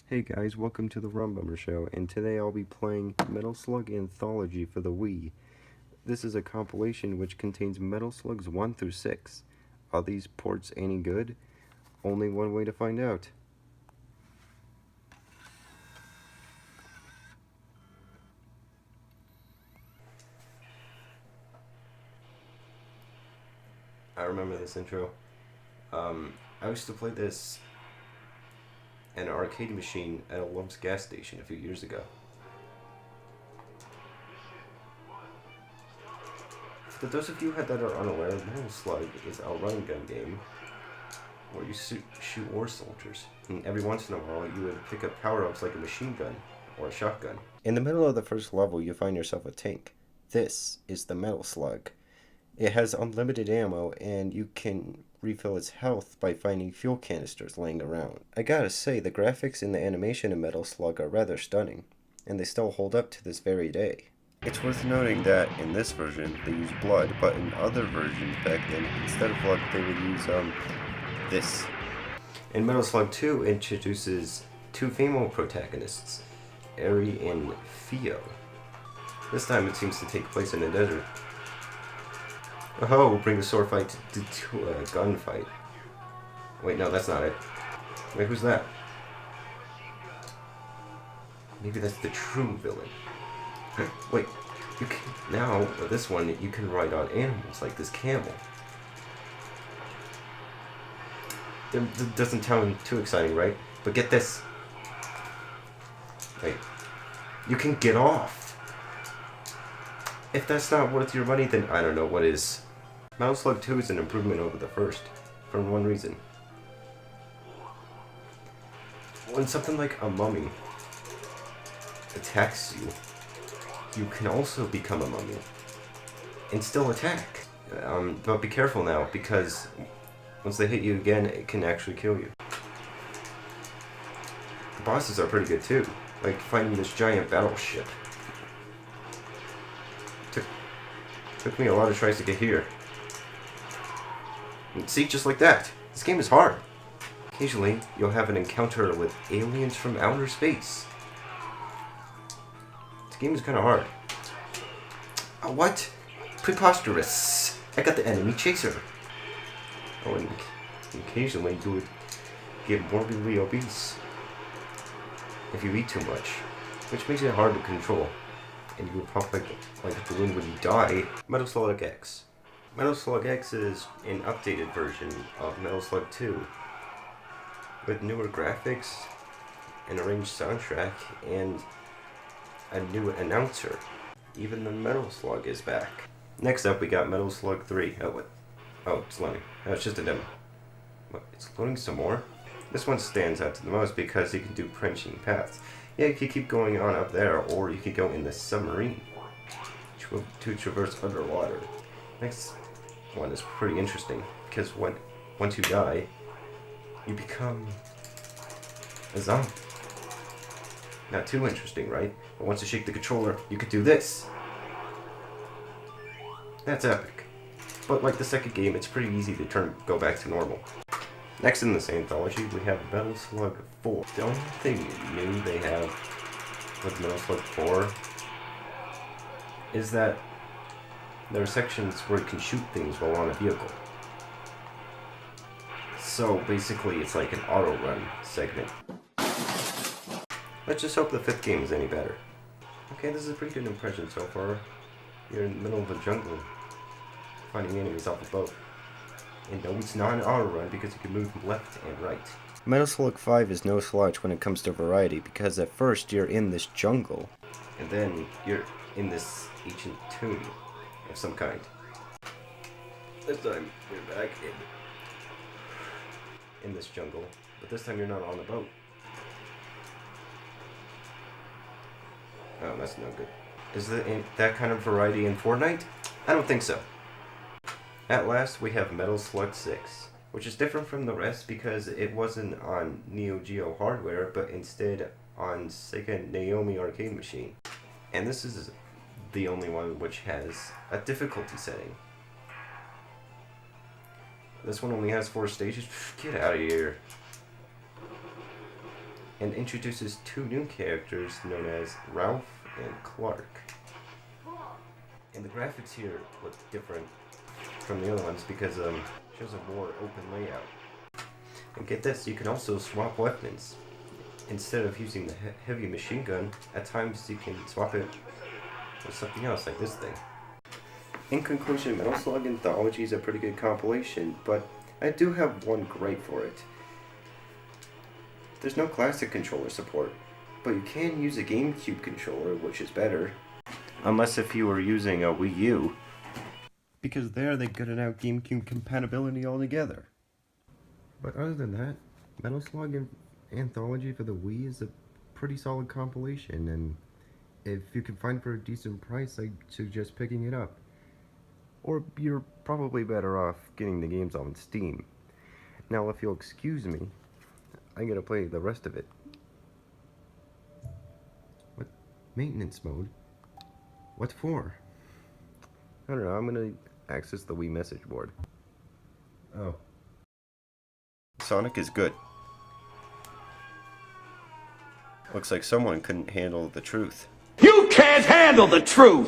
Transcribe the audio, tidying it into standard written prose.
Hey guys, welcome to the Rumbummer Show, and today I'll be playing Metal Slug Anthology for the Wii. This is a compilation which contains Metal Slugs 1 through 6. Are these ports any good? Only one way to find out. I remember this intro. I used to play this at an arcade machine at a Love's gas station a few years ago. For those of you that are unaware, Metal Slug is a run gun game where you shoot war soldiers. And every once in a while, you would pick up power-ups like a machine gun or a shotgun. In the middle of the first level, you find yourself a tank. This is the Metal Slug. It has unlimited ammo, and you can refill its health by finding fuel canisters laying around. I gotta say, the graphics and the animation in Metal Slug are rather stunning, and they still hold up to this very day. It's worth noting that in this version, they use blood, but in other versions back then, instead of blood, they would use, this. And Metal Slug 2 introduces two female protagonists, Eri and Theo. This time it seems to take place in a desert. Oh, we'll bring the sword fight to a gunfight. Wait, no, that's not it. Wait, who's that? Maybe that's the true villain. Wait, you can, now, with this one, you can ride on animals like this camel. It doesn't sound too exciting, right? But get this. Wait, you can get off. If that's not worth your money, then I don't know what is. Metal Slug 2 is an improvement over the first, for one reason. When something like a mummy attacks you, you can also become a mummy and still attack. But be careful now, because once they hit you again, it can actually kill you. The bosses are pretty good too, like fighting this giant battleship. Took me a lot of tries to get here. And see, just like that. This game is hard. Occasionally, you'll have an encounter with aliens from outer space. This game is kind of hard. What? Preposterous. I got the enemy chaser. Oh, and occasionally you would get morbidly obese if you eat too much, which makes it hard to control. And you would pop like a balloon when you die. Metal Slug X. Metal Slug X is an updated version of Metal Slug 2 with newer graphics, an arranged soundtrack, and a new announcer. Even the Metal Slug is back. Next up, we got Metal Slug 3. Oh, what? Oh, it's loading. Oh, it's just a demo. What? It's loading some more? This one stands out to the most because you can do branching paths. Yeah, you can keep going on up there, or you could go in the submarine to traverse underwater. Next one is pretty interesting, because once you die, you become a zombie. Not too interesting, right? But once you shake the controller, you could do this. That's epic. But like the second game, it's pretty easy to go back to normal. Next in this anthology, we have Metal Slug 4. The only thing new they have with Metal Slug 4 is that there are sections where you can shoot things while on a vehicle. So basically, it's like an auto-run segment. Let's just hope the fifth game is any better. Okay, this is a pretty good impression so far. You're in the middle of a jungle, finding enemies off a boat. And no, it's not an auto-run because you can move left and right. Metal Slug 5 is no slouch when it comes to variety, because at first you're in this jungle, and then you're in this ancient tomb of some kind. This time you're back in this jungle, but this time you're not on the boat. Oh, that's no good. Is that kind of variety in Fortnite? I don't think so. At last, we have Metal Slug 6, which is different from the rest because it wasn't on Neo Geo hardware, but instead on Sega Naomi arcade machine. And this is the only one which has a difficulty setting. This one only has 4 stages. Get out of here. and introduces two new characters known as Ralph and Clark. And the graphics here look different from the other ones because it shows a more open layout. And get this, you can also swap weapons. Instead of using the heavy machine gun, at times you can swap it with something else, like this thing. In conclusion, Metal Slug Anthology is a pretty good compilation, but I do have one gripe for it. There's no classic controller support, but you can use a GameCube controller, which is better. Unless if you were using a Wii U. Because there they gutted out GameCube compatibility altogether. But other than that, Metal Slug Anthology for the Wii is a pretty solid compilation, and if you can find it for a decent price, I suggest picking it up. Or you're probably better off getting the games on Steam. Now if you'll excuse me, I'm gonna play the rest of it. What? Maintenance mode? What for? I don't know, I'm gonna access the Wii message board. Oh. Sonic is good. Looks like someone couldn't handle the truth. You can't handle the truth!